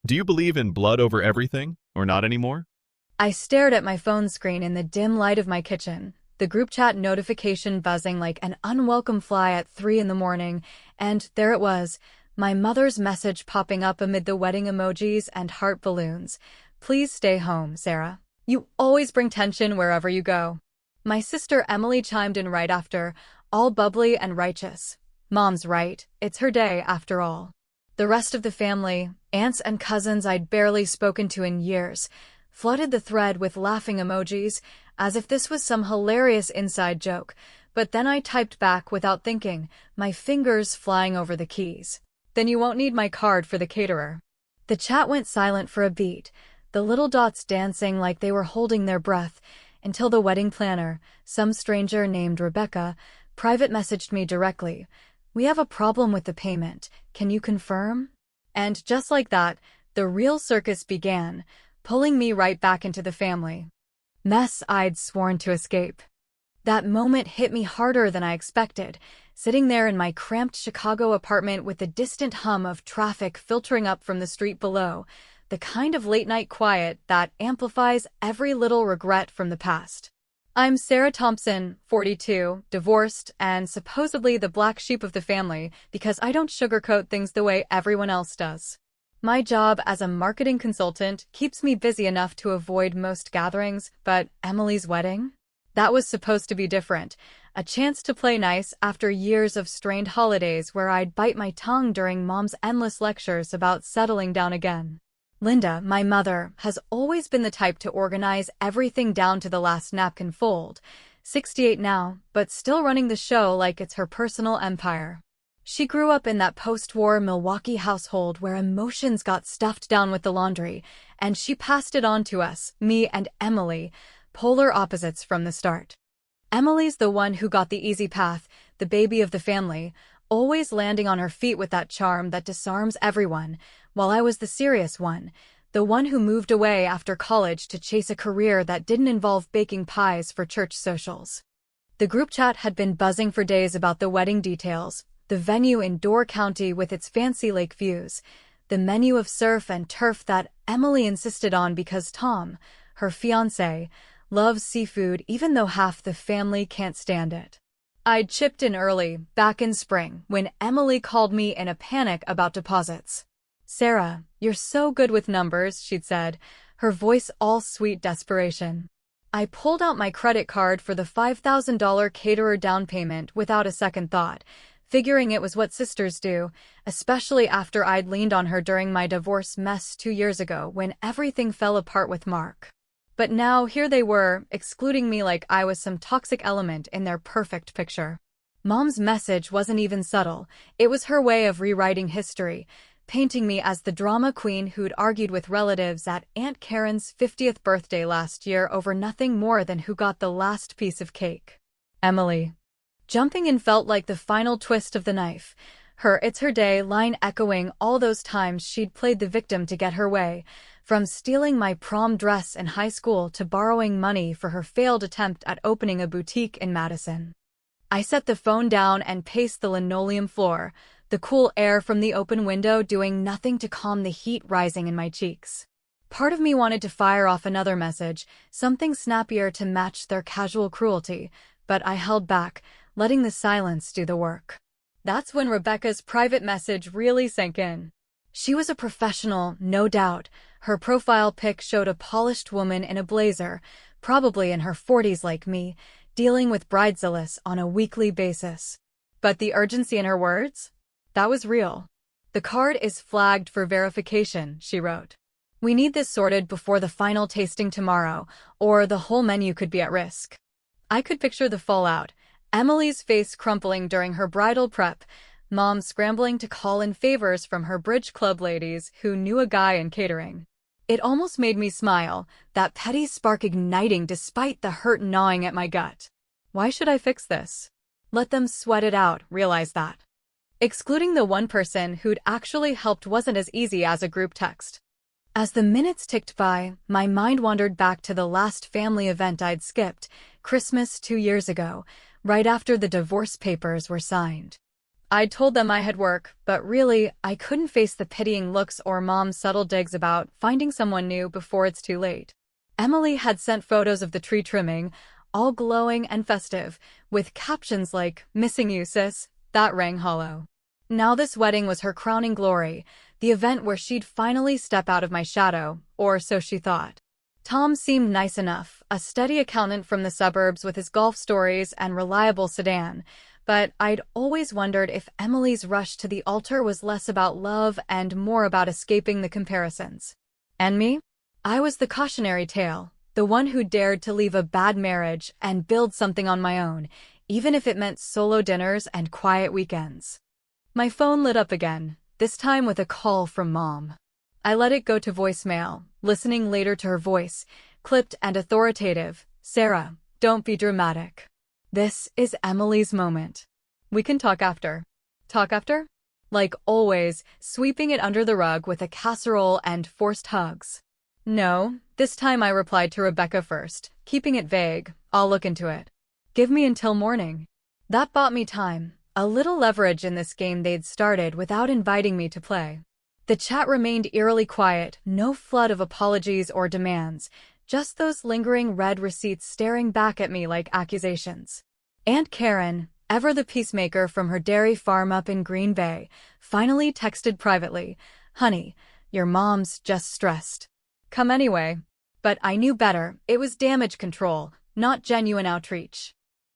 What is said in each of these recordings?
Do you believe in blood over everything, or not anymore? I stared at my phone screen in the dim light of my kitchen, the group chat notification buzzing like an unwelcome fly at 3 in the morning, and there it was, my mother's message popping up amid the wedding emojis and heart balloons. Please stay home, Sarah. You always bring tension wherever you go. My sister Emily chimed in right after, all bubbly and righteous. Mom's right, it's her day after all. The rest of the family, aunts and cousins I'd barely spoken to in years, flooded the thread with laughing emojis, as if this was some hilarious inside joke, but then I typed back without thinking, my fingers flying over the keys. Then you won't need my card for the caterer. The chat went silent for a beat, the little dots dancing like they were holding their breath, until the wedding planner, some stranger named Rebecca, private messaged me directly. We have a problem with the payment. Can you confirm? And just like that, the real circus began, pulling me right back into the family mess I'd sworn to escape. That moment hit me harder than I expected, sitting there in my cramped Chicago apartment with the distant hum of traffic filtering up from the street below, the kind of late-night quiet that amplifies every little regret from the past. I'm Sarah Thompson, 42, divorced, and supposedly the black sheep of the family because I don't sugarcoat things the way everyone else does. My job as a marketing consultant keeps me busy enough to avoid most gatherings, but Emily's wedding? That was supposed to be different. A chance to play nice after years of strained holidays where I'd bite my tongue during Mom's endless lectures about settling down again. Linda, my mother, has always been the type to organize everything down to the last napkin fold. 68 now, but still running the show like it's her personal empire. She grew up in that post-war Milwaukee household where emotions got stuffed down with the laundry, and she passed it on to us, me and Emily, polar opposites from the start. Emily's the one who got the easy path, the baby of the family, always landing on her feet with that charm that disarms everyone, while I was the serious one, the one who moved away after college to chase a career that didn't involve baking pies for church socials. The group chat had been buzzing for days about the wedding details, the venue in Door County with its fancy lake views, the menu of surf and turf that Emily insisted on because Tom, her fiancé, loves seafood even though half the family can't stand it. I'd chipped in early, back in spring, when Emily called me in a panic about deposits. Sarah, you're so good with numbers, she'd said, her voice all sweet desperation. I pulled out my credit card for the $5,000 caterer down payment without a second thought, figuring it was what sisters do, especially after I'd leaned on her during my divorce mess 2 years ago when everything fell apart with Mark. But now here they were, excluding me like I was some toxic element in their perfect picture. Mom's message wasn't even subtle. It was her way of rewriting history, painting me as the drama queen who'd argued with relatives at Aunt Karen's 50th birthday last year over nothing more than who got the last piece of cake. Emily. Jumping in felt like the final twist of the knife, her "it's her day" line echoing all those times she'd played the victim to get her way, from stealing my prom dress in high school to borrowing money for her failed attempt at opening a boutique in Madison. I set the phone down and paced the linoleum floor, the cool air from the open window doing nothing to calm the heat rising in my cheeks. Part of me wanted to fire off another message, something snappier to match their casual cruelty, but I held back, letting the silence do the work. That's when Rebecca's private message really sank in. She was a professional, no doubt. Her profile pic showed a polished woman in a blazer, probably in her 40s like me, dealing with bridezillas on a weekly basis. But the urgency in her words? That was real. The card is flagged for verification, she wrote. We need this sorted before the final tasting tomorrow, or the whole menu could be at risk. I could picture the fallout. Emily's face crumpling during her bridal prep, Mom scrambling to call in favors from her bridge club ladies who knew a guy in catering. It almost made me smile, that petty spark igniting despite the hurt gnawing at my gut. Why should I fix this? Let them sweat it out, realize that. Excluding the one person who'd actually helped wasn't as easy as a group text. As the minutes ticked by, my mind wandered back to the last family event I'd skipped, Christmas 2 years ago, right after the divorce papers were signed. I'd told them I had work, but really, I couldn't face the pitying looks or Mom's subtle digs about finding someone new before it's too late. Emily had sent photos of the tree trimming, all glowing and festive, with captions like, "Missing you, sis," that rang hollow. Now this wedding was her crowning glory, the event where she'd finally step out of my shadow, or so she thought. Tom seemed nice enough, a steady accountant from the suburbs with his golf stories and reliable sedan, but I'd always wondered if Emily's rush to the altar was less about love and more about escaping the comparisons. And me? I was the cautionary tale, the one who dared to leave a bad marriage and build something on my own, even if it meant solo dinners and quiet weekends. My phone lit up again, this time with a call from Mom. I let it go to voicemail, listening later to her voice, clipped and authoritative. "Sarah, don't be dramatic. This is Emily's moment. We can talk after." Talk after? Like always, sweeping it under the rug with a casserole and forced hugs. No, this time I replied to Rebecca first, keeping it vague. "I'll look into it. Give me until morning." That bought me time, a little leverage in this game they'd started without inviting me to play. The chat remained eerily quiet, no flood of apologies or demands, just those lingering red receipts staring back at me like accusations. Aunt Karen, ever the peacemaker from her dairy farm up in Green Bay, finally texted privately, "Honey, your mom's just stressed. Come anyway." But I knew better, it was damage control, not genuine outreach.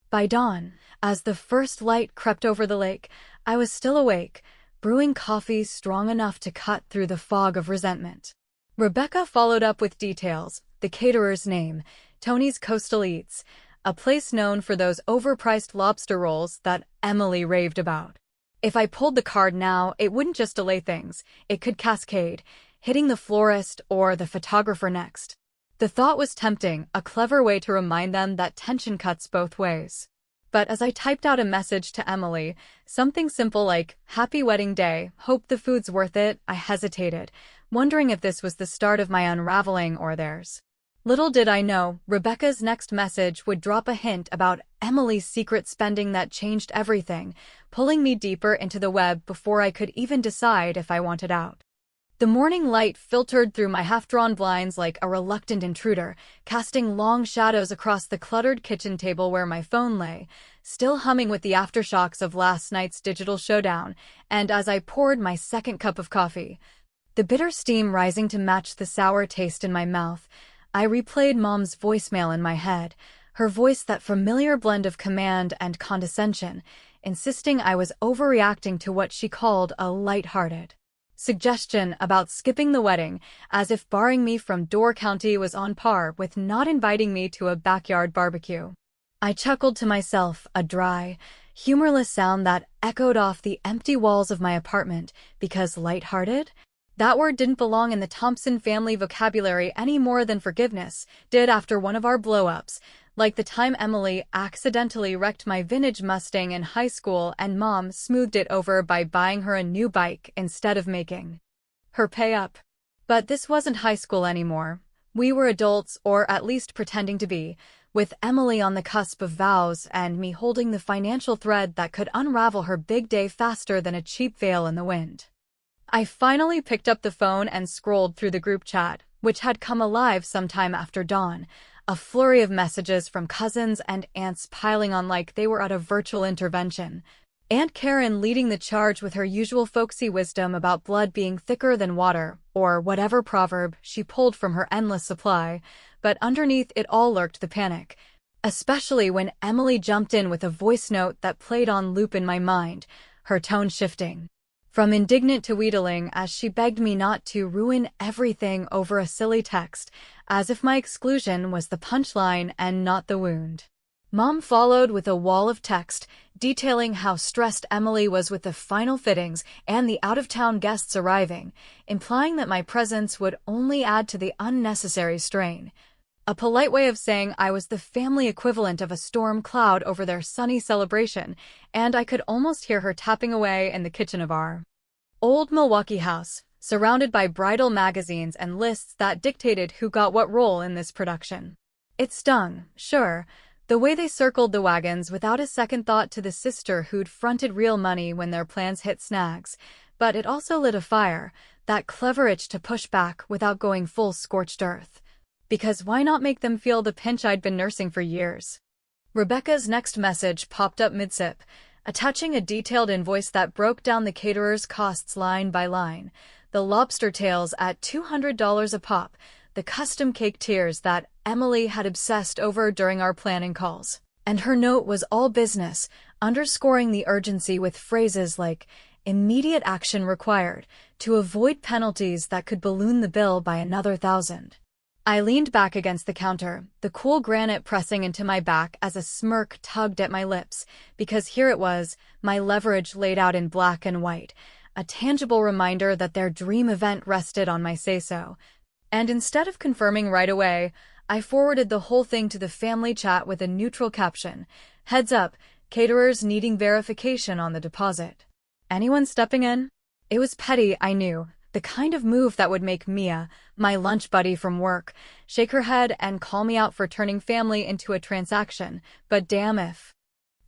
By dawn, as the first light crept over the lake, I was still awake, brewing coffee strong enough to cut through the fog of resentment. Rebecca followed up with details, the caterer's name, Tony's Coastal Eats, a place known for those overpriced lobster rolls that Emily raved about. If I pulled the card now, it wouldn't just delay things, it could cascade, hitting the florist or the photographer next. The thought was tempting, a clever way to remind them that tension cuts both ways. But as I typed out a message to Emily, something simple like, "Happy wedding day, hope the food's worth it," I hesitated, wondering if this was the start of my unraveling or theirs. Little did I know, Rebecca's next message would drop a hint about Emily's secret spending that changed everything, pulling me deeper into the web before I could even decide if I wanted out. The morning light filtered through my half-drawn blinds like a reluctant intruder, casting long shadows across the cluttered kitchen table where my phone lay, still humming with the aftershocks of last night's digital showdown, and as I poured my second cup of coffee, the bitter steam rising to match the sour taste in my mouth, I replayed Mom's voicemail in my head, her voice that familiar blend of command and condescension, insisting I was overreacting to what she called a light-hearted suggestion about skipping the wedding, as if barring me from Door County was on par with not inviting me to a backyard barbecue. I chuckled to myself, a dry, humorless sound that echoed off the empty walls of my apartment, because lighthearted? That word didn't belong in the Thompson family vocabulary any more than forgiveness did after one of our blow-ups, like the time Emily accidentally wrecked my vintage Mustang in high school and Mom smoothed it over by buying her a new bike instead of making her pay up. But this wasn't high school anymore. We were adults, or at least pretending to be, with Emily on the cusp of vows and me holding the financial thread that could unravel her big day faster than a cheap veil in the wind. I finally picked up the phone and scrolled through the group chat, which had come alive sometime after dawn, a flurry of messages from cousins and aunts piling on like they were at a virtual intervention. Aunt Karen leading the charge with her usual folksy wisdom about blood being thicker than water, or whatever proverb she pulled from her endless supply, but underneath it all lurked the panic, especially when Emily jumped in with a voice note that played on loop in my mind, her tone shifting from indignant to wheedling as she begged me not to ruin everything over a silly text, as if my exclusion was the punchline and not the wound. Mom followed with a wall of text, detailing how stressed Emily was with the final fittings and the out-of-town guests arriving, implying that my presence would only add to the unnecessary strain. A polite way of saying I was the family equivalent of a storm cloud over their sunny celebration, and I could almost hear her tapping away in the kitchen of our old Milwaukee house, surrounded by bridal magazines and lists that dictated who got what role in this production. It stung, sure, The way they circled the wagons without a second thought to the sister who'd fronted real money when their plans hit snags. But it also lit a fire, that clever itch to push back without going full scorched earth. Because why not make them feel the pinch I'd been nursing for years? Rebecca's next message popped up mid-sip, attaching a detailed invoice that broke down the caterer's costs line by line. The lobster tails at $200 a pop, the custom cake tiers that Emily had obsessed over during our planning calls. And her note was all business, underscoring the urgency with phrases like, immediate action required, to avoid penalties that could balloon the bill by another $1,000. I leaned back against the counter, the cool granite pressing into my back as a smirk tugged at my lips, because here it was, my leverage laid out in black and white, a tangible reminder that their dream event rested on my say-so. And instead of confirming right away, I forwarded the whole thing to the family chat with a neutral caption. Heads up, caterers needing verification on the deposit. Anyone stepping in? It was petty, I knew, the kind of move that would make Mia, my lunch buddy from work, shake her head and call me out for turning family into a transaction, but damn if.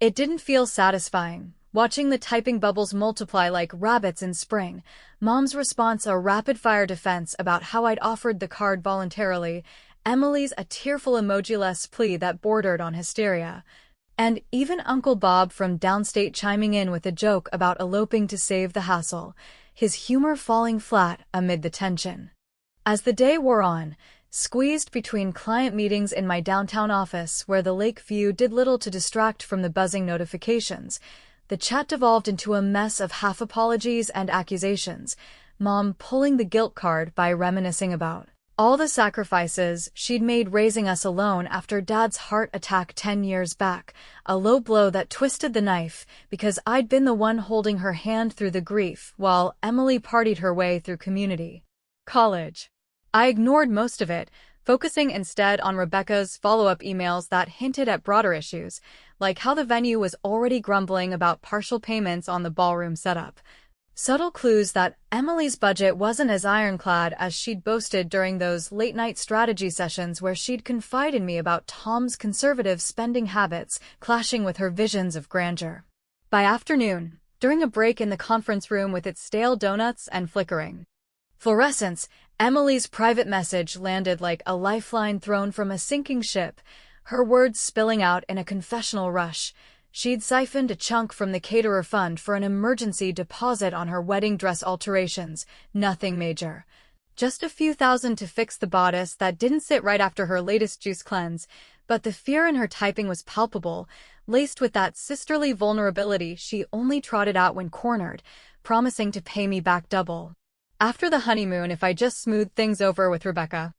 It didn't feel satisfying. Watching the typing bubbles multiply like rabbits in spring, Mom's response a rapid-fire defense about how I'd offered the card voluntarily, Emily's a tearful emoji-less plea that bordered on hysteria, and even Uncle Bob from downstate chiming in with a joke about eloping to save the hassle, his humor falling flat amid the tension. As the day wore on, squeezed between client meetings in my downtown office where the lake view did little to distract from the buzzing notifications, the chat devolved into a mess of half apologies and accusations, Mom pulling the guilt card by reminiscing about all the sacrifices she'd made raising us alone after Dad's heart attack 10 years back, a low blow that twisted the knife because I'd been the one holding her hand through the grief while Emily partied her way through community college. I ignored most of it, focusing instead on Rebecca's follow-up emails that hinted at broader issues, like how the venue was already grumbling about partial payments on the ballroom setup. Subtle clues that Emily's budget wasn't as ironclad as she'd boasted during those late-night strategy sessions where she'd confide in me about Tom's conservative spending habits clashing with her visions of grandeur. By afternoon, during a break in the conference room with its stale donuts and flickering fluorescence, Emily's private message landed like a lifeline thrown from a sinking ship, her words spilling out in a confessional rush. She'd siphoned a chunk from the caterer fund for an emergency deposit on her wedding dress alterations, nothing major. Just a few thousand to fix the bodice that didn't sit right after her latest juice cleanse, but the fear in her typing was palpable, laced with that sisterly vulnerability she only trotted out when cornered, promising to pay me back double after the honeymoon if I just smoothed things over with Rebecca.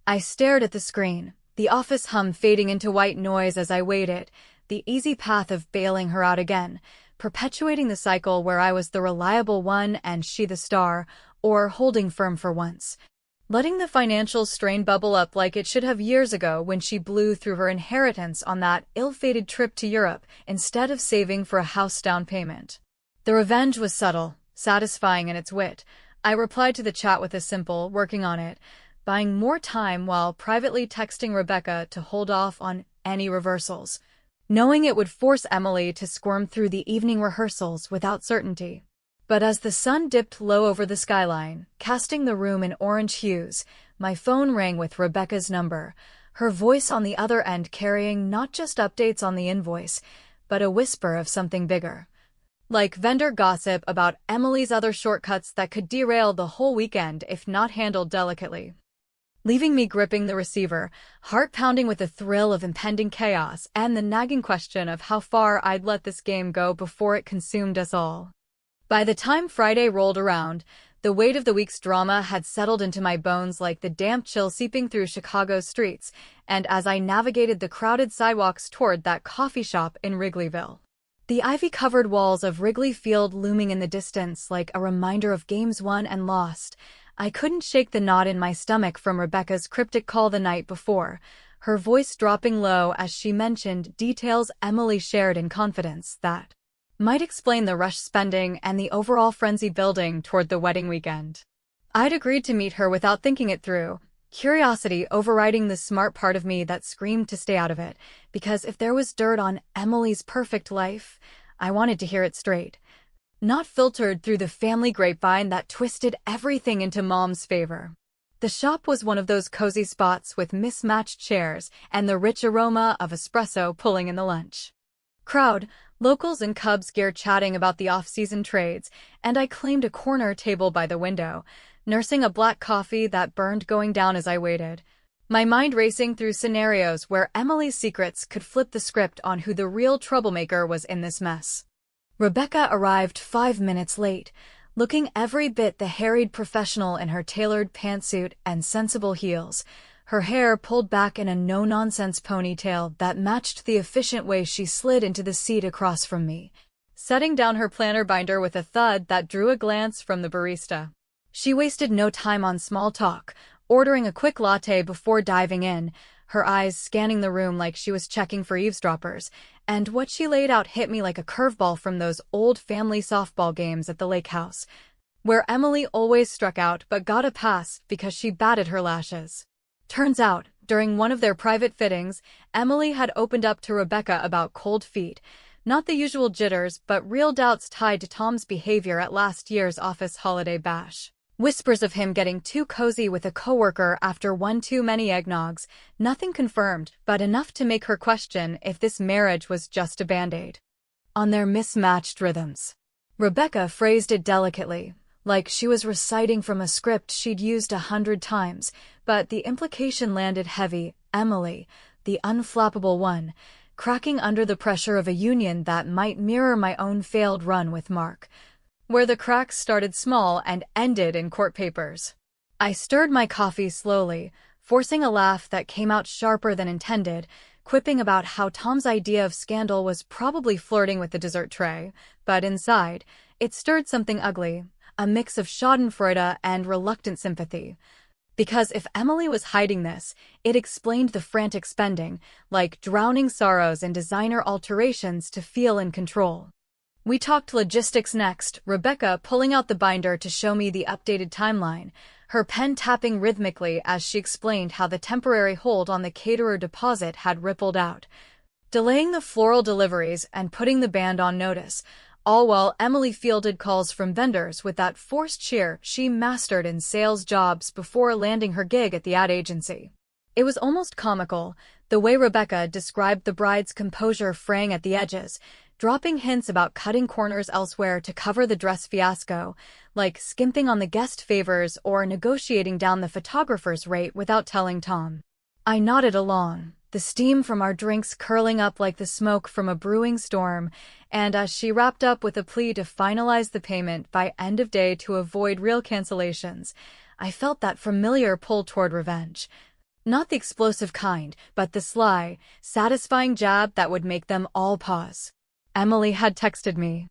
I stared at the screen, the office hum fading into white noise as I waited, the easy path of bailing her out again, perpetuating the cycle where I was the reliable one and she the star, or holding firm for once. Letting the financial strain bubble up like it should have years ago when she blew through her inheritance on that ill-fated trip to Europe instead of saving for a house down payment. The revenge was subtle, satisfying in its wit. I replied to the chat with a simple, working on it, buying more time while privately texting Rebecca to hold off on any reversals, knowing it would force Emily to squirm through the evening rehearsals without certainty. But as the sun dipped low over the skyline, casting the room in orange hues, my phone rang with Rebecca's number, her voice on the other end carrying not just updates on the invoice, but a whisper of something bigger. Like vendor gossip about Emily's other shortcuts that could derail the whole weekend if not handled delicately. Leaving me gripping the receiver, heart pounding with the thrill of impending chaos and the nagging question of how far I'd let this game go before it consumed us all. By the time Friday rolled around, the weight of the week's drama had settled into my bones like the damp chill seeping through Chicago's streets, and as I navigated the crowded sidewalks toward that coffee shop in Wrigleyville, the ivy-covered walls of Wrigley Field looming in the distance like a reminder of games won and lost, I couldn't shake the knot in my stomach from Rebecca's cryptic call the night before, her voice dropping low as she mentioned details Emily shared in confidence that might explain the rush spending and the overall frenzy building toward the wedding weekend. I'd agreed to meet her without thinking it through, curiosity overriding the smart part of me that screamed to stay out of it, because if there was dirt on Emily's perfect life, I wanted to hear it straight. Not filtered through the family grapevine that twisted everything into Mom's favor. The shop was one of those cozy spots with mismatched chairs and the rich aroma of espresso pulling in the lunch crowd, locals in Cubs gear chatting about the off-season trades, and I claimed a corner table by the window, nursing a black coffee that burned going down as I waited. My mind racing through scenarios where Emily's secrets could flip the script on who the real troublemaker was in this mess. Rebecca arrived 5 minutes late, looking every bit the harried professional in her tailored pantsuit and sensible heels, her hair pulled back in a no-nonsense ponytail that matched the efficient way she slid into the seat across from me, setting down her planner binder with a thud that drew a glance from the barista. She wasted no time on small talk, ordering a quick latte before diving in, her eyes scanning the room like she was checking for eavesdroppers, and what she laid out hit me like a curveball from those old family softball games at the lake house, where Emily always struck out but got a pass because she batted her lashes. Turns out, during one of their private fittings, Emily had opened up to Rebecca about cold feet, not the usual jitters but real doubts tied to Tom's behavior at last year's office holiday bash. Whispers of him getting too cozy with a coworker after one too many eggnogs, nothing confirmed, but enough to make her question if this marriage was just a band-aid on their mismatched rhythms. Rebecca phrased it delicately, like she was reciting from a script she'd used 100 times, but the implication landed heavy. Emily, the unflappable one, cracking under the pressure of a union that might mirror my own failed run with Mark, where the cracks started small and ended in court papers. I stirred my coffee slowly, forcing a laugh that came out sharper than intended, quipping about how Tom's idea of scandal was probably flirting with the dessert tray, but inside, it stirred something ugly, a mix of schadenfreude and reluctant sympathy. Because if Emily was hiding this, it explained the frantic spending, like drowning sorrows in designer alterations to feel in control. We talked logistics next, Rebecca pulling out the binder to show me the updated timeline, her pen tapping rhythmically as she explained how the temporary hold on the Caterer deposit had rippled out, delaying the floral deliveries and putting the band on notice, all while Emily fielded calls from vendors with that forced cheer she mastered in sales jobs before landing her gig at the ad agency. It was almost comical, the way Rebecca described the bride's composure fraying at the edges, dropping hints about cutting corners elsewhere to cover the dress fiasco, like skimping on the guest favors or negotiating down the photographer's rate without telling Tom. I nodded along, the steam from our drinks curling up like the smoke from a brewing storm, and as she wrapped up with a plea to finalize the payment by end of day to avoid real cancellations, I felt that familiar pull toward revenge. Not the explosive kind, but the sly, satisfying jab that would make them all pause. Emily had texted me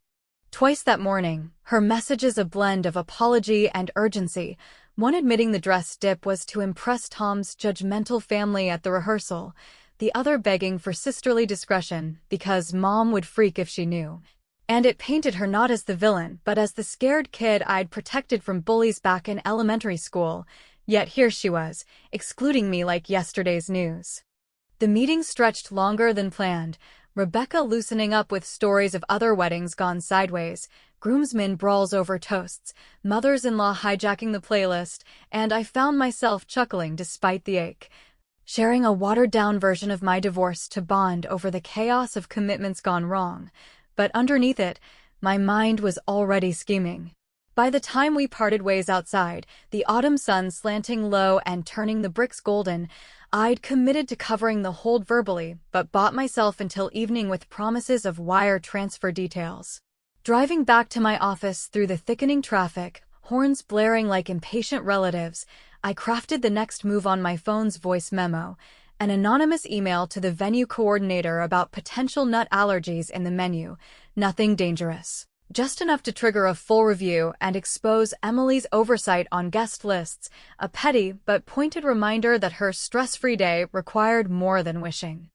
twice that morning, her messages a blend of apology and urgency, one admitting the dress dip was to impress Tom's judgmental family at the rehearsal, the other begging for sisterly discretion because Mom would freak if she knew. And it painted her not as the villain but as the scared kid I'd protected from bullies back in elementary school, yet here she was, excluding me like yesterday's news. The meeting stretched longer than planned, Rebecca loosening up with stories of other weddings gone sideways, groomsmen brawls over toasts, mothers-in-law hijacking the playlist, and I found myself chuckling despite the ache, sharing a watered-down version of my divorce to bond over the chaos of commitments gone wrong. But underneath it, my mind was already scheming. By the time we parted ways outside, the autumn sun slanting low and turning the bricks golden, I'd committed to covering the hold verbally, but bought myself until evening with promises of wire transfer details. Driving back to my office through the thickening traffic, horns blaring like impatient relatives, I crafted the next move on my phone's voice memo, an anonymous email to the venue coordinator about potential nut allergies in the menu, nothing dangerous. Just enough to trigger a full review and expose Emily's oversight on guest lists, a petty but pointed reminder that her stress-free day required more than wishing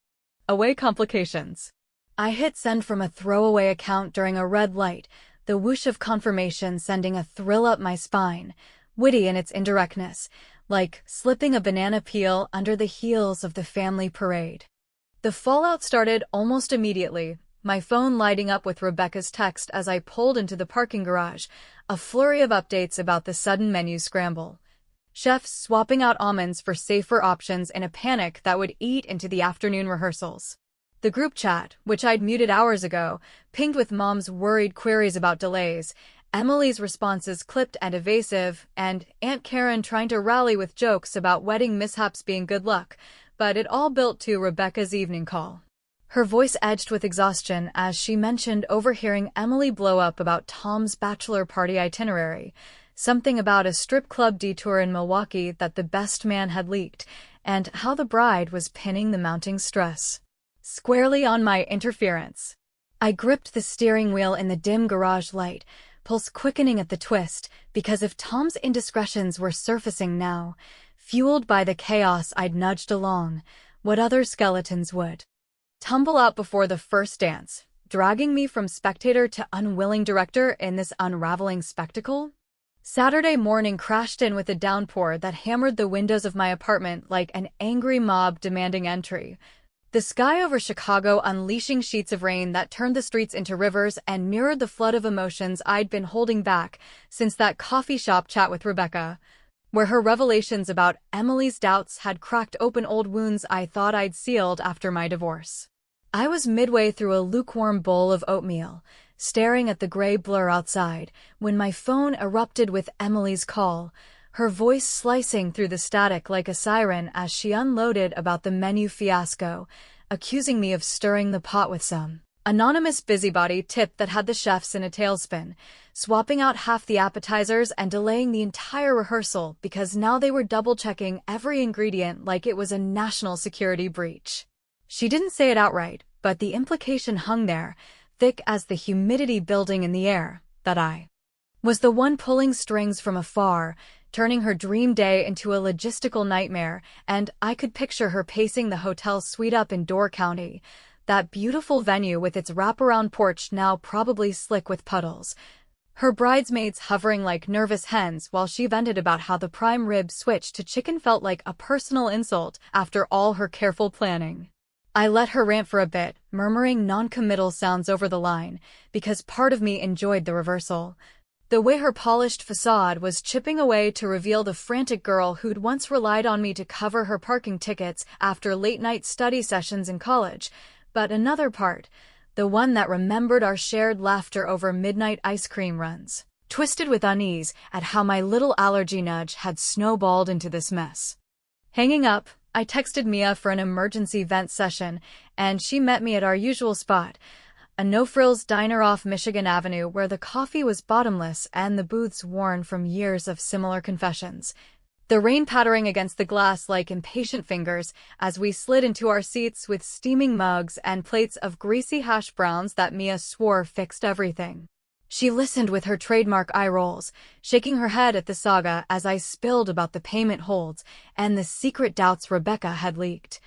away complications. I hit send from a throwaway account during a red light, the whoosh of confirmation sending a thrill up my spine, witty in its indirectness, like slipping a banana peel under the heels of the family parade. The fallout started almost immediately, my phone lighting up with Rebecca's text as I pulled into the parking garage, a flurry of updates about the sudden menu scramble. Chefs swapping out almonds for safer options in a panic that would eat into the afternoon rehearsals. The group chat, which I'd muted hours ago, pinged with Mom's worried queries about delays, Emily's responses clipped and evasive, and Aunt Karen trying to rally with jokes about wedding mishaps being good luck, but it all built to Rebecca's evening call. Her voice edged with exhaustion as she mentioned overhearing Emily blow up about Tom's bachelor party itinerary, something about a strip club detour in Milwaukee that the best man had leaked, and how the bride was pinning the mounting stress squarely on my interference. I gripped the steering wheel in the dim garage light, pulse quickening at the twist, because if Tom's indiscretions were surfacing now, fueled by the chaos I'd nudged along, what other skeletons would tumble out before the first dance, dragging me from spectator to unwilling director in this unraveling spectacle? Saturday morning crashed in with a downpour that hammered the windows of my apartment like an angry mob demanding entry. The sky over Chicago unleashing sheets of rain that turned the streets into rivers and mirrored the flood of emotions I'd been holding back since that coffee shop chat with Rebecca, where her revelations about Emily's doubts had cracked open old wounds I thought I'd sealed after my divorce. I was midway through a lukewarm bowl of oatmeal, staring at the gray blur outside, when my phone erupted with Emily's call, her voice slicing through the static like a siren as she unloaded about the menu fiasco, accusing me of stirring the pot with some anonymous busybody tip that had the chefs in a tailspin, swapping out half the appetizers and delaying the entire rehearsal because now they were double-checking every ingredient like it was a national security breach. She didn't say it outright, but the implication hung there, thick as the humidity building in the air, that I was the one pulling strings from afar, turning her dream day into a logistical nightmare, and I could picture her pacing the hotel suite up in Door County, that beautiful venue with its wraparound porch now probably slick with puddles, her bridesmaids hovering like nervous hens while she vented about how the prime rib switch to chicken felt like a personal insult after all her careful planning. I let her rant for a bit, murmuring non-committal sounds over the line, because part of me enjoyed the reversal. The way her polished facade was chipping away to reveal the frantic girl who'd once relied on me to cover her parking tickets after late-night study sessions in college, but another part, the one that remembered our shared laughter over midnight ice cream runs, twisted with unease at how my little allergy nudge had snowballed into this mess. Hanging up, I texted Mia for an emergency vent session, and she met me at our usual spot, a no-frills diner off Michigan Avenue where the coffee was bottomless and the booths worn from years of similar confessions. The rain pattering against the glass like impatient fingers as we slid into our seats with steaming mugs and plates of greasy hash browns that Mia swore fixed everything. She listened with her trademark eye rolls, shaking her head at the saga as I spilled about the payment holds and the secret doubts Rebecca had leaked,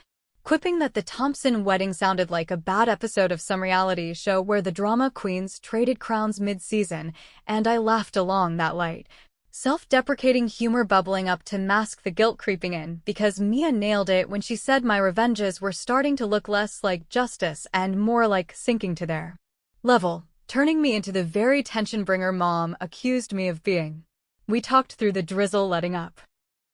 quipping that the Thompson wedding sounded like a bad episode of some reality show where the drama queens traded crowns mid-season, and I laughed along that light, self-deprecating humor bubbling up to mask the guilt creeping in because Mia nailed it when she said my revenges were starting to look less like justice and more like sinking to their level, turning me into the very tension-bringer Mom accused me of being. We talked through the drizzle letting up.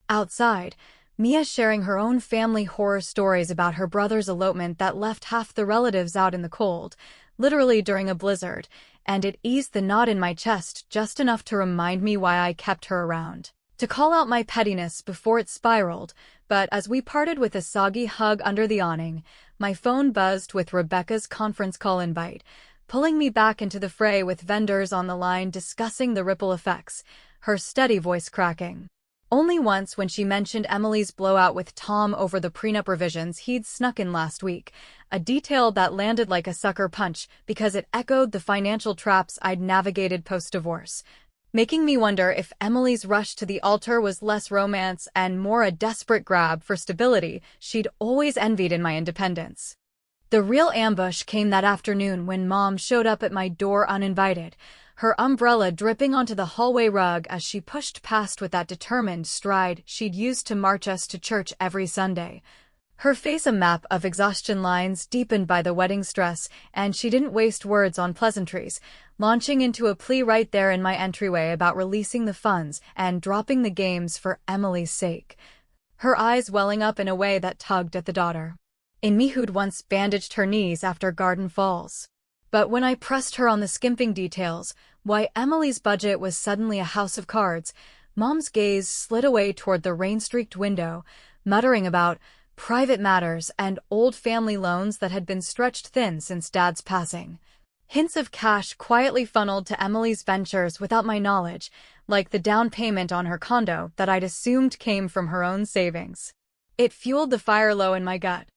Outside, Mia sharing her own family horror stories about her brother's elopement that left half the relatives out in the cold, literally during a blizzard, and it eased the knot in my chest just enough to remind me why I kept her around, to call out my pettiness before it spiraled. But as we parted with a soggy hug under the awning, my phone buzzed with Rebecca's conference call invite, pulling me back into the fray with vendors on the line discussing the ripple effects, her steady voice cracking. Only once when she mentioned Emily's blowout with Tom over the prenup revisions he'd snuck in last week, a detail that landed like a sucker punch because it echoed the financial traps I'd navigated post-divorce, making me wonder if Emily's rush to the altar was less romance and more a desperate grab for stability she'd always envied in my independence. The real ambush came that afternoon when Mom showed up at my door uninvited, her umbrella dripping onto the hallway rug as she pushed past with that determined stride she'd used to march us to church every Sunday. Her face a map of exhaustion lines deepened by the wedding stress, and she didn't waste words on pleasantries, launching into a plea right there in my entryway about releasing the funds and dropping the games for Emily's sake. Her eyes welling up in a way that tugged at the daughter in me who'd once bandaged her knees after garden falls. But when I pressed her on the skimping details, why Emily's budget was suddenly a house of cards, Mom's gaze slid away toward the rain-streaked window, muttering about private matters and old family loans that had been stretched thin since Dad's passing. Hints of cash quietly funneled to Emily's ventures without my knowledge, like the down payment on her condo that I'd assumed came from her own savings. It fueled the fire low in my gut.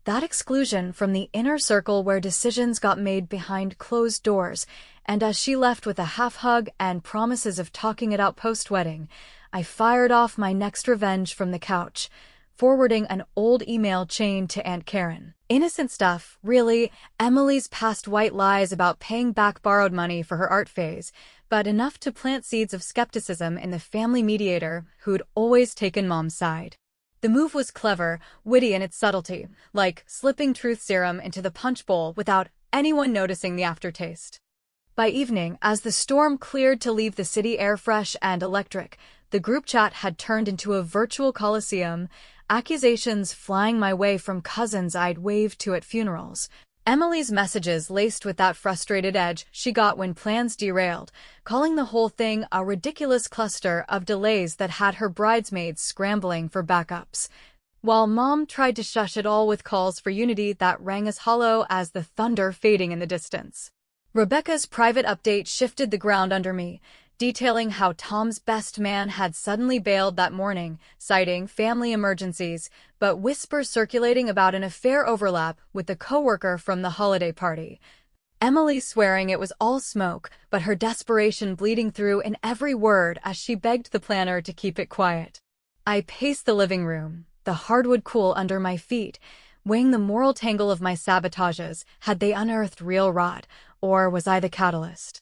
That exclusion from the inner circle where decisions got made behind closed doors, and as she left with a half-hug and promises of talking it out post-wedding, I fired off my next revenge from the couch, forwarding an old email chain to Aunt Karen. Innocent stuff, really, Emily's past white lies about paying back borrowed money for her art phase, but enough to plant seeds of skepticism in the family mediator who'd always taken Mom's side. The move was clever, witty in its subtlety, like slipping truth serum into the punch bowl without anyone noticing the aftertaste. By evening, as the storm cleared to leave the city air fresh and electric, the group chat had turned into a virtual coliseum, accusations flying my way from cousins I'd waved to at funerals. Emily's messages laced with that frustrated edge she got when plans derailed, calling the whole thing a ridiculous cluster of delays that had her bridesmaids scrambling for backups. While Mom tried to shush it all with calls for unity that rang as hollow as the thunder fading in the distance. Rebecca's private update shifted the ground under me, detailing how Tom's best man had suddenly bailed that morning, citing family emergencies, but whispers circulating about an affair overlap with the coworker from the holiday party. Emily swearing it was all smoke, but her desperation bleeding through in every word as she begged the planner to keep it quiet. I paced the living room, the hardwood cool under my feet, weighing the moral tangle of my sabotages. Had they unearthed real rot, or was I the catalyst?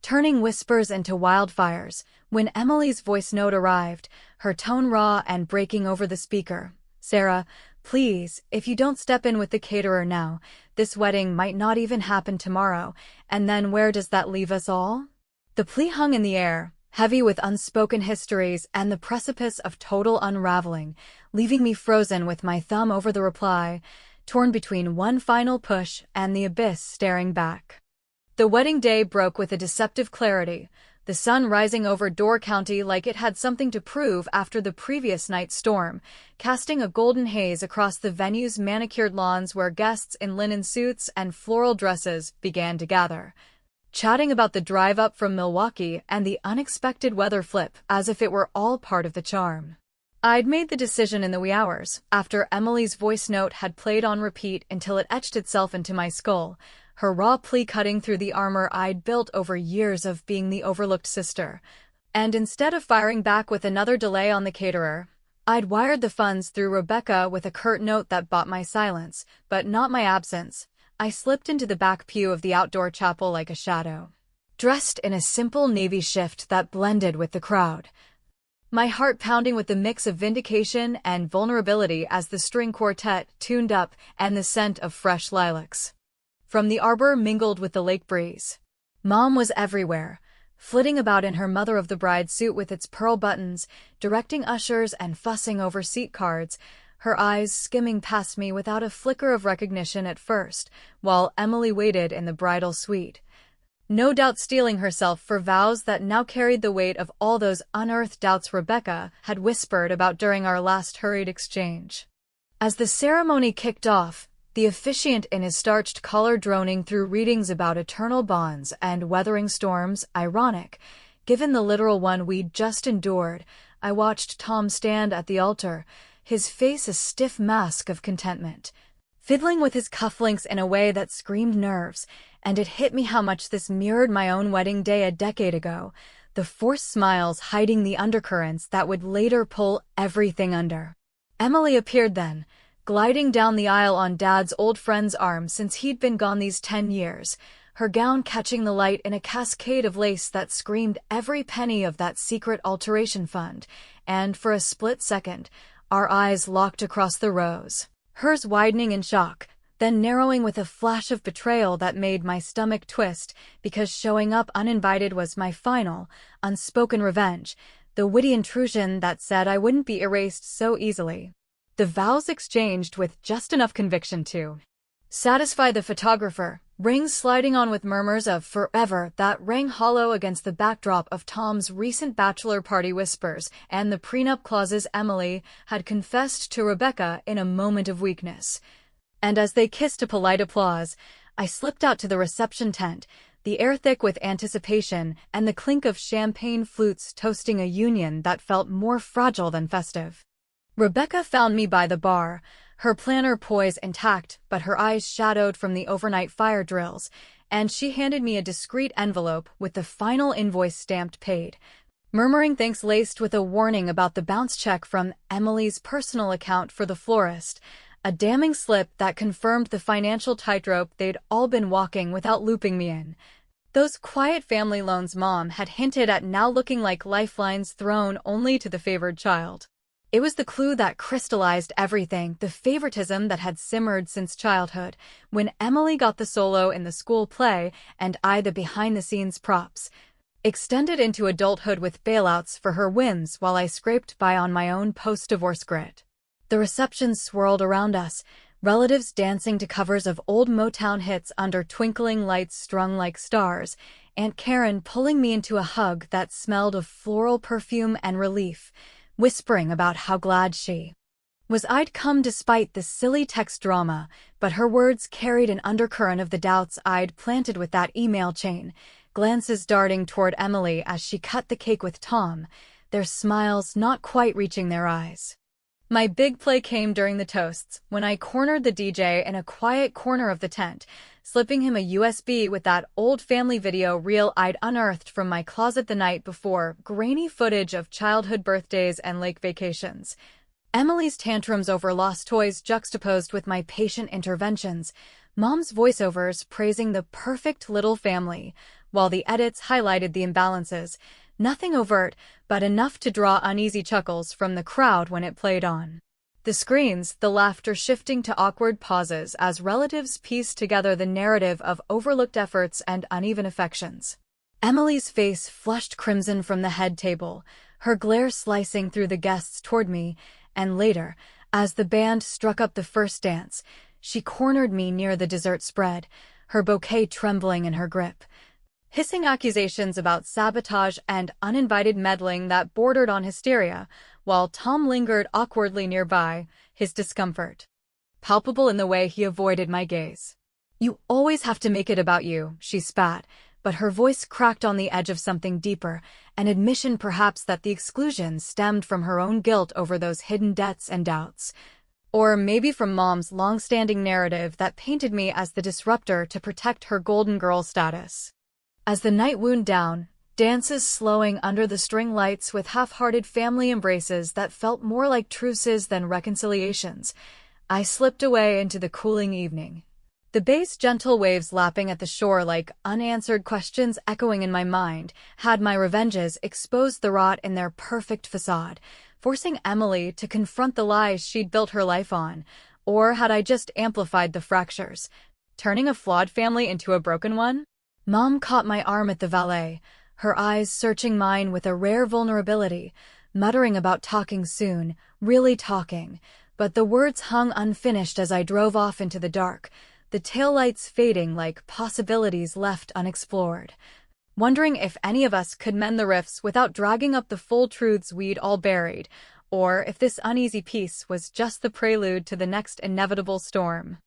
Turning whispers into wildfires, when Emily's voice note arrived, her tone raw and breaking over the speaker. "Sarah, please, if you don't step in with the caterer now, this wedding might not even happen tomorrow, and then where does that leave us all?" The plea hung in the air, heavy with unspoken histories and the precipice of total unraveling, leaving me frozen with my thumb over the reply, torn between one final push and the abyss staring back. The wedding day broke with a deceptive clarity, the sun rising over Door County like it had something to prove after the previous night's storm, casting a golden haze across the venue's manicured lawns where guests in linen suits and floral dresses began to gather, chatting about the drive up from Milwaukee and the unexpected weather flip as if it were all part of the charm. I'd made the decision in the wee hours, after Emily's voice note had played on repeat until it etched itself into my skull, her raw plea cutting through the armor I'd built over years of being the overlooked sister. And instead of firing back with another delay on the caterer, I'd wired the funds through Rebecca with a curt note that bought my silence, but not my absence. I slipped into the back pew of the outdoor chapel like a shadow, dressed in a simple navy shift that blended with the crowd, my heart pounding with the mix of vindication and vulnerability as the string quartet tuned up and the scent of fresh lilacs from the arbor mingled with the lake breeze. Mom was everywhere, flitting about in her mother-of-the-bride suit with its pearl buttons, directing ushers and fussing over seat cards, her eyes skimming past me without a flicker of recognition at first, while Emily waited in the bridal suite, no doubt steeling herself for vows that now carried the weight of all those unearthed doubts Rebecca had whispered about during our last hurried exchange. As the ceremony kicked off, the officiant in his starched collar droning through readings about eternal bonds and weathering storms, ironic, given the literal one we'd just endured, I watched Tom stand at the altar, his face a stiff mask of contentment, fiddling with his cufflinks in a way that screamed nerves, and it hit me how much this mirrored my own wedding day a decade ago, the forced smiles hiding the undercurrents that would later pull everything under. Emily appeared then, gliding down the aisle on Dad's old friend's arm since he'd been gone these 10 years, her gown catching the light in a cascade of lace that screamed every penny of that secret alteration fund, and for a split second, our eyes locked across the rows, hers widening in shock, then narrowing with a flash of betrayal that made my stomach twist because showing up uninvited was my final, unspoken revenge, the witty intrusion that said I wouldn't be erased so easily. The vows exchanged with just enough conviction to satisfy the photographer, rings sliding on with murmurs of forever that rang hollow against the backdrop of Tom's recent bachelor party whispers and the prenup clauses Emily had confessed to Rebecca in a moment of weakness. And as they kissed to polite applause, I slipped out to the reception tent, the air thick with anticipation and the clink of champagne flutes toasting a union that felt more fragile than festive. Rebecca found me by the bar, her planner poise intact but her eyes shadowed from the overnight fire drills, and she handed me a discreet envelope with the final invoice stamped paid, murmuring thanks laced with a warning about the bounce check from Emily's personal account for the florist, a damning slip that confirmed the financial tightrope they'd all been walking without looping me in. Those quiet family loans Mom had hinted at now looking like lifelines thrown only to the favored child. It was the clue that crystallized everything, the favoritism that had simmered since childhood, when Emily got the solo in the school play and I the behind-the-scenes props, extended into adulthood with bailouts for her wins while I scraped by on my own post-divorce grit. The reception swirled around us, relatives dancing to covers of old Motown hits under twinkling lights strung like stars, Aunt Karen pulling me into a hug that smelled of floral perfume and relief, whispering about how glad she was I'd come despite the silly text drama, but her words carried an undercurrent of the doubts I'd planted with that email chain, glances darting toward Emily as she cut the cake with Tom, their smiles not quite reaching their eyes. My big play came during the toasts, when I cornered the DJ in a quiet corner of the tent, slipping him a USB with that old family video reel I'd unearthed from my closet the night before, grainy footage of childhood birthdays and lake vacations. Emily's tantrums over lost toys juxtaposed with my patient interventions, Mom's voiceovers praising the perfect little family, while the edits highlighted the imbalances. Nothing overt, but enough to draw uneasy chuckles from the crowd when it played on the screens, the laughter shifting to awkward pauses as relatives pieced together the narrative of overlooked efforts and uneven affections. Emily's face flushed crimson from the head table, her glare slicing through the guests toward me, and later, as the band struck up the first dance, she cornered me near the dessert spread, her bouquet trembling in her grip, hissing accusations about sabotage and uninvited meddling that bordered on hysteria, while Tom lingered awkwardly nearby, his discomfort palpable in the way he avoided my gaze. "You always have to make it about you," she spat, but her voice cracked on the edge of something deeper, an admission perhaps that the exclusion stemmed from her own guilt over those hidden debts and doubts. Or maybe from Mom's long-standing narrative that painted me as the disruptor to protect her golden girl status. As the night wound down, dances slowing under the string lights with half-hearted family embraces that felt more like truces than reconciliations, I slipped away into the cooling evening. The bay's gentle waves lapping at the shore like unanswered questions echoing in my mind, had my revenges exposed the rot in their perfect facade, forcing Emily to confront the lies she'd built her life on, or had I just amplified the fractures, turning a flawed family into a broken one? Mom caught my arm at the valet, her eyes searching mine with a rare vulnerability, muttering about talking soon, really talking, but the words hung unfinished as I drove off into the dark, the taillights fading like possibilities left unexplored, wondering if any of us could mend the rifts without dragging up the full truths we'd all buried, or if this uneasy peace was just the prelude to the next inevitable storm.